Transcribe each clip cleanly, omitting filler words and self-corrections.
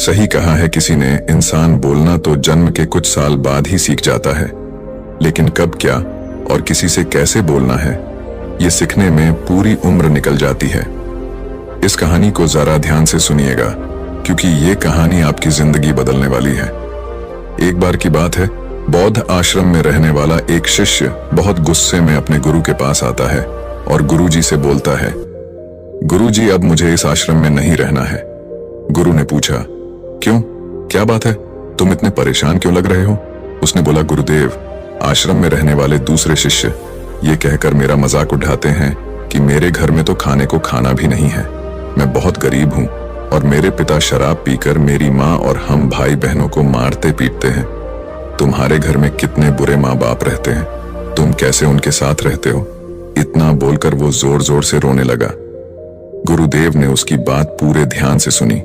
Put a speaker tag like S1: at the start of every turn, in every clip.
S1: सही कहा है किसी ने, इंसान बोलना तो जन्म के कुछ साल बाद ही सीख जाता है, लेकिन कब, क्या और किसी से कैसे बोलना है, ये सीखने में पूरी उम्र निकल जाती है। इस कहानी को जरा ध्यान से सुनिएगा, क्योंकि ये कहानी आपकी जिंदगी बदलने वाली है। एक बार की बात है, बौद्ध आश्रम में रहने वाला एक शिष्य बहुत गुस्से में अपने गुरु के पास आता है और गुरुजी से बोलता है, गुरुजी, अब मुझे इस आश्रम में नहीं रहना है। गुरु ने पूछा, क्यों, क्या बात है, तुम इतने परेशान क्यों लग रहे हो? उसने बोला, गुरुदेव, आश्रम में रहने वाले दूसरे शिष्य ये कहकर मेरा मजाक उड़ाते हैं कि मेरे घर में तो खाने को खाना भी नहीं है, मैं बहुत गरीब हूं और मेरे पिता शराब पीकर मेरी माँ और हम भाई बहनों को मारते पीटते हैं। तुम्हारे घर में कितने बुरे माँ बाप रहते हैं, तुम कैसे उनके साथ रहते हो? इतना बोलकर वो जोर जोर से रोने लगा। गुरुदेव ने उसकी बात पूरे ध्यान से सुनी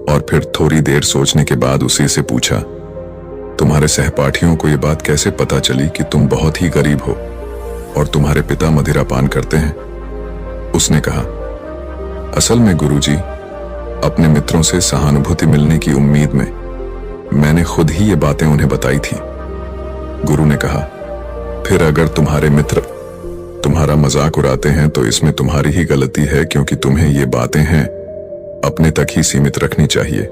S1: और फिर थोड़ी देर सोचने के बाद उसी से पूछा, तुम्हारे सहपाठियों को ये बात कैसे पता चली कि तुम बहुत ही गरीब हो और तुम्हारे पिता मदिरा पान करते हैं? उसने कहा, असल में गुरुजी, अपने मित्रों से सहानुभूति मिलने की उम्मीद में मैंने खुद ही ये बातें उन्हें बताई थी। गुरु ने कहा, फिर अगर तुम्हारे मित्र तुम्हारा मजाक उड़ाते हैं तो इसमें तुम्हारी ही गलती है, क्योंकि तुम्हें ये बातें हैं अपने तक ही सीमित रखनी चाहिए।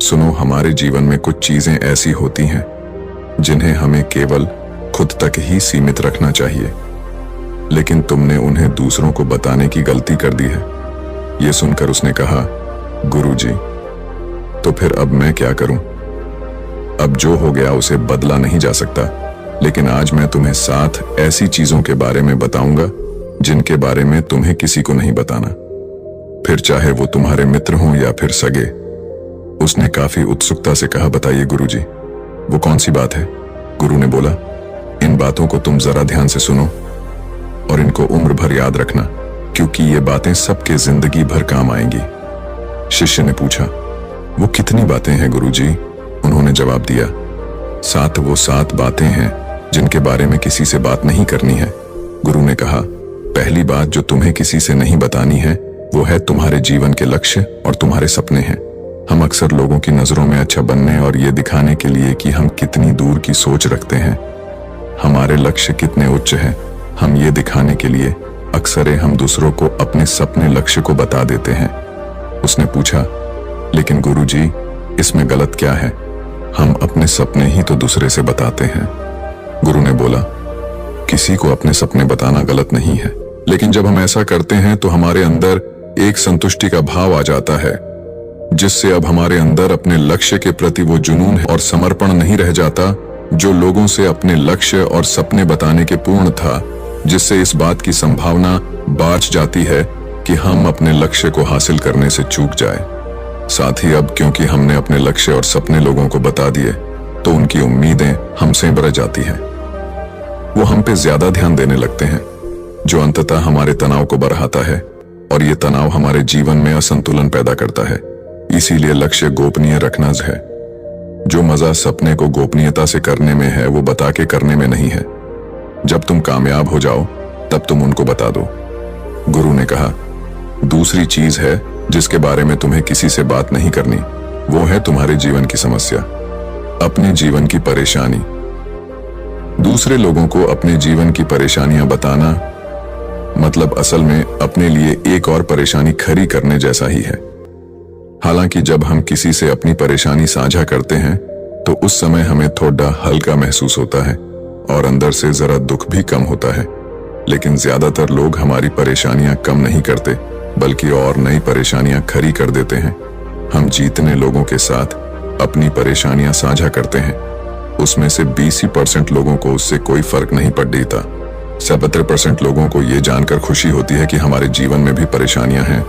S1: सुनो, हमारे जीवन में कुछ चीजें ऐसी होती हैं जिन्हें हमें केवल खुद तक ही सीमित रखना चाहिए, लेकिन तुमने उन्हें दूसरों को बताने की गलती कर दी है। ये सुनकर उसने कहा, गुरुजी, तो फिर अब मैं क्या करूं? अब जो हो गया उसे बदला नहीं जा सकता, लेकिन आज मैं तुम्हें 7 ऐसी चीजों के बारे में बताऊंगा जिनके बारे में तुम्हें किसी को नहीं बताना, फिर चाहे वो तुम्हारे मित्र हों या फिर सगे। उसने काफी उत्सुकता से कहा, बताइए गुरुजी, वो कौन सी बात है? गुरु ने बोला, इन बातों को तुम जरा ध्यान से सुनो और इनको उम्र भर याद रखना, क्योंकि ये बातें सबके जिंदगी भर काम आएंगी। शिष्य ने पूछा, वो कितनी बातें हैं गुरुजी? उन्होंने जवाब दिया, 7 वो 7 बातें हैं जिनके बारे में किसी से बात नहीं करनी है। गुरु ने कहा, पहली बात जो तुम्हें किसी से नहीं बतानी है वो है तुम्हारे जीवन के लक्ष्य और तुम्हारे सपने हैं। हम अक्सर लोगों की नजरों में अच्छा बनने और ये दिखाने के लिए कि हम कितनी दूर की सोच रखते हैं, हमारे लक्ष्य कितने उच्च हैं, हम ये दिखाने के लिए अक्सर हम दूसरों को अपने सपने लक्ष्य को बता देते हैं। उसने पूछा, लेकिन गुरुजी, इसमें गलत क्या है? हम अपने सपने ही तो दूसरे से बताते हैं। गुरु ने बोला, किसी को अपने सपने बताना गलत नहीं है, लेकिन जब हम ऐसा करते हैं तो हमारे अंदर एक संतुष्टि का भाव आ जाता है, जिससे अब हमारे अंदर अपने लक्ष्य के प्रति वो जुनून और समर्पण नहीं रह जाता जो लोगों से अपने लक्ष्य और सपने बताने के पूर्ण था, जिससे इस बात की संभावना बाँच जाती है कि हम अपने लक्ष्य को हासिल करने से चूक जाए। साथ ही अब क्योंकि हमने अपने लक्ष्य और सपने लोगों को बता दिए तो उनकी उम्मीदें हमसे बरस जाती हैं। वो हम पे ज्यादा ध्यान देने लगते हैं, जो अंततः हमारे तनाव को बढ़ाता है और ये तनाव हमारे जीवन में असंतुलन पैदा करता है। इसीलिए लक्ष्य गोपनीय रखना है। जो मजा सपने को गोपनीयता से करने में है वो बता के करने में नहीं है। जब तुम कामयाब हो जाओ तब तुम उनको बता दो। गुरु ने कहा, दूसरी चीज है जिसके बारे में तुम्हें किसी से बात नहीं करनी, वो है तुम्हारे जीवन की समस्या, अपने जीवन की परेशानी। दूसरे लोगों को अपने जीवन की परेशानियां बताना मतलब असल में अपने लिए एक और परेशानी खड़ी करने जैसा ही है। हालांकि जब हम किसी से अपनी परेशानी साझा करते हैं तो उस समय हमें थोड़ा हल्का महसूस होता है और अंदर से जरा दुख भी कम होता है, लेकिन ज्यादातर लोग हमारी परेशानियां कम नहीं करते बल्कि और नई परेशानियां खड़ी कर देते हैं। हम जितने लोगों के साथ अपनी परेशानियां साझा करते हैं उसमें से 20% लोगों को उससे कोई फर्क नहीं पड़ता। 70% लोगों को ये जानकर खुशी होती है कि हमारे जीवन में भी परेशानियां हैं,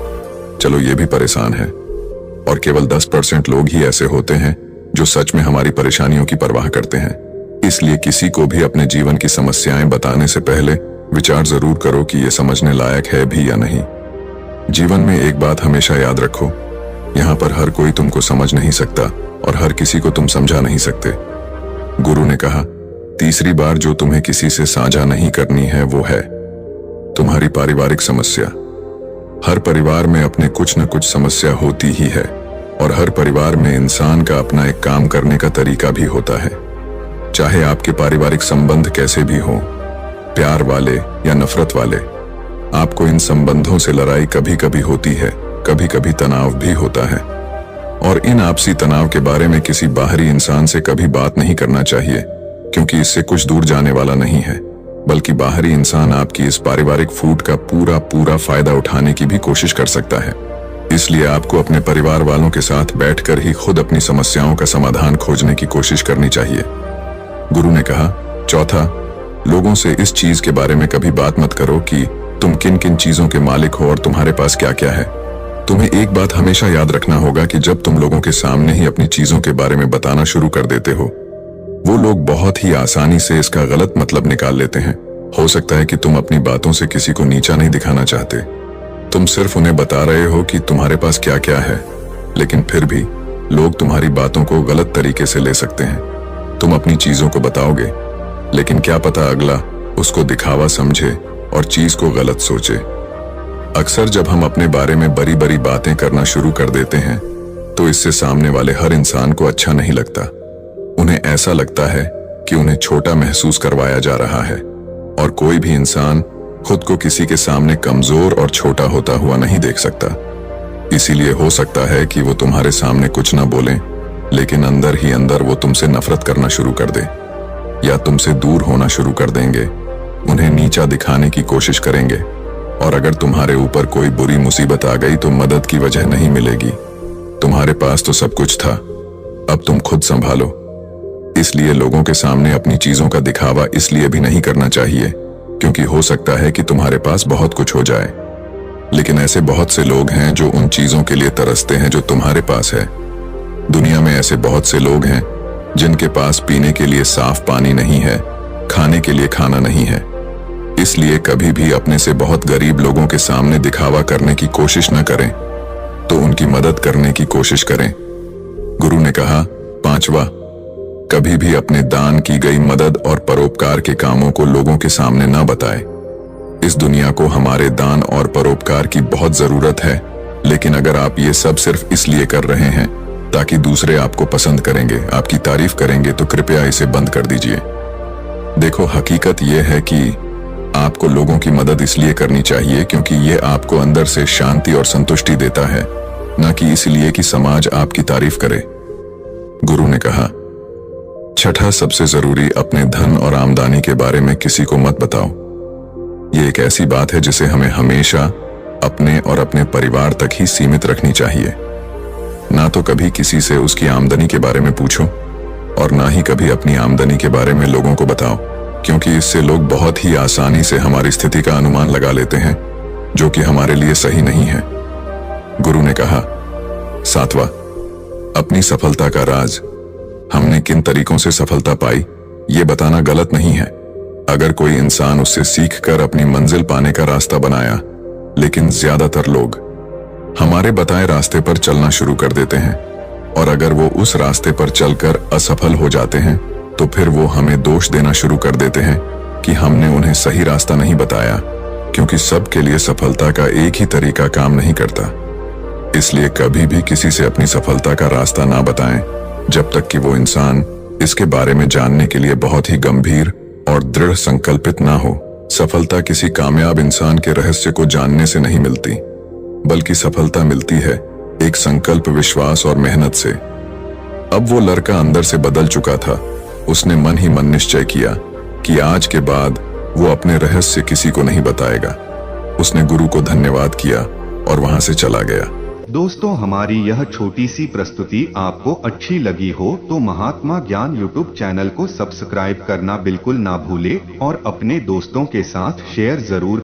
S1: चलो ये भी परेशान है, और केवल 10% लोग ही ऐसे होते हैं जो सच में हमारी परेशानियों की परवाह करते हैं। इसलिए किसी को भी अपने जीवन की समस्याएं बताने से पहले विचार जरूर करो कि ये समझने लायक है भी या नहीं। जीवन में एक बात हमेशा याद रखो, यहाँ पर हर कोई तुमको समझ नहीं सकता और हर किसी को तुम समझा नहीं सकते। गुरु ने कहा, तीसरी बार जो तुम्हें किसी से साझा नहीं करनी है वो है तुम्हारी पारिवारिक समस्या। हर परिवार में अपने कुछ न कुछ समस्या होती ही है और हर हर परिवार में इंसान का अपना एक काम करने का तरीका भी होता है। चाहे आपके पारिवारिक संबंध कैसे भी हों, प्यार वाले या नफरत वाले, आपको इन संबंधों से लड़ाई कभी कभी होती है, कभी कभी तनाव भी होता है। और इन आपसी तनाव के बारे में किसी बाहरी इंसान से कभी बात नहीं करना चाहिए, क्योंकि इससे कुछ दूर जाने वाला नहीं है, बल्कि बाहरी इंसान आपकी इस पारिवारिक फूट का पूरा फायदा उठाने की भी कोशिश कर सकता है। इसलिए आपको अपने परिवार वालों के साथ बैठकर ही खुद अपनी समस्याओं का समाधान खोजने की कोशिश करनी चाहिए। गुरु ने कहा, चौथा, लोगों से इस चीज के बारे में कभी बात मत करो कि तुम किन किन चीजों के मालिक हो और तुम्हारे पास क्या क्या है। तुम्हें एक बात हमेशा याद रखना होगा कि जब तुम लोगों के सामने ही अपनी चीजों के बारे में बताना शुरू कर देते हो, वो लोग बहुत ही आसानी से इसका गलत मतलब निकाल लेते हैं। हो सकता है कि तुम अपनी बातों से किसी को नीचा नहीं दिखाना चाहते, तुम सिर्फ उन्हें बता रहे हो कि तुम्हारे पास क्या क्या है, लेकिन फिर भी लोग तुम्हारी बातों को गलत तरीके से ले सकते हैं। तुम अपनी चीजों को बताओगे, लेकिन क्या पता अगला उसको दिखावा समझे और चीज को गलत सोचे। अक्सर जब हम अपने बारे में बड़ी बड़ी बातें करना शुरू कर देते हैं, तो इससे सामने वाले हर इंसान को अच्छा नहीं लगता। उन्हें ऐसा लगता है कि उन्हें छोटा महसूस करवाया जा रहा है, और कोई भी इंसान खुद को किसी के सामने कमजोर और छोटा होता हुआ नहीं देख सकता। इसीलिए हो सकता है कि वो तुम्हारे सामने कुछ ना बोलें, लेकिन अंदर ही अंदर वो तुमसे नफरत करना शुरू कर दे, या तुमसे दूर होना शुरू कर देंगे, उन्हें नीचा दिखाने की कोशिश करेंगे। और अगर तुम्हारे ऊपर कोई बुरी मुसीबत आ गई तो मदद की वजह नहीं मिलेगी। तुम्हारे पास तो सब कुछ था, अब तुम खुद संभालो। इसलिए लोगों के सामने अपनी चीजों का दिखावा इसलिए भी नहीं करना चाहिए क्योंकि हो सकता है कि तुम्हारे पास बहुत कुछ हो जाए, लेकिन ऐसे बहुत से लोग हैं जो उन चीजों के लिए तरसते हैं जो तुम्हारे पास है। दुनिया में ऐसे बहुत से लोग हैं जिनके पास पीने के लिए साफ पानी नहीं है, खाने के लिए खाना नहीं है। इसलिए कभी भी अपने से बहुत गरीब लोगों के सामने दिखावा करने की कोशिश न करें, तो उनकी मदद करने की कोशिश करें। गुरु ने कहा, पांचवा, कभी भी अपने दान की गई मदद और परोपकार के कामों को लोगों के सामने न बताएं। इस दुनिया को हमारे दान और परोपकार की बहुत जरूरत है, लेकिन अगर आप ये सब सिर्फ इसलिए कर रहे हैं ताकि दूसरे आपको पसंद करेंगे, आपकी तारीफ करेंगे, तो कृपया इसे बंद कर दीजिए। देखो, हकीकत यह है कि आपको लोगों की मदद इसलिए करनी चाहिए क्योंकि ये आपको अंदर से शांति और संतुष्टि देता है, न कि इसलिए कि समाज आपकी तारीफ करे। गुरु ने कहा, छठा, सबसे जरूरी, अपने धन और आमदनी के बारे में किसी को मत बताओ। ये एक ऐसी बात है जिसे हमें हमेशा अपने और अपने परिवार तक ही सीमित रखनी चाहिए। ना तो कभी किसी से उसकी आमदनी के बारे में पूछो और ना ही कभी अपनी आमदनी के बारे में लोगों को बताओ, क्योंकि इससे लोग बहुत ही आसानी से हमारी स्थिति का अनुमान लगा लेते हैं, जो कि हमारे लिए सही नहीं है। गुरु ने कहा, सातवां, अपनी सफलता का राज, हमने किन तरीकों से सफलता पाई ये बताना गलत नहीं है। अगर कोई इंसान उससे सीखकर अपनी मंजिल पाने का रास्ता बनाया, लेकिन ज्यादातर लोग हमारे बताए रास्ते पर चलना शुरू कर देते हैं, और अगर वो उस रास्ते पर चलकर असफल हो जाते हैं तो फिर वो हमें दोष देना शुरू कर देते हैं कि हमने उन्हें सही रास्ता नहीं बताया, क्योंकि सबके लिए सफलता का एक ही तरीका काम नहीं करता। इसलिए कभी भी किसी से अपनी सफलता का रास्ता ना बताएं जब तक कि वो इंसान इसके बारे में जानने के लिए बहुत ही गंभीर और दृढ़ संकल्पित ना हो। सफलता किसी कामयाब इंसान के रहस्य को जानने से नहीं मिलती, बल्कि सफलता मिलती है एक संकल्प, विश्वास और मेहनत से। अब वो लड़का अंदर से बदल चुका था। उसने मन ही मन निश्चय किया कि आज के बाद वो अपने रहस्य किसी को नहीं बताएगा। उसने गुरु को धन्यवाद किया और वहां से चला गया।
S2: दोस्तों, हमारी यह छोटी सी प्रस्तुति आपको अच्छी लगी हो तो महात्मा ज्ञान यूट्यूब चैनल को सब्सक्राइब करना बिल्कुल ना भूले और अपने दोस्तों के साथ शेयर जरूर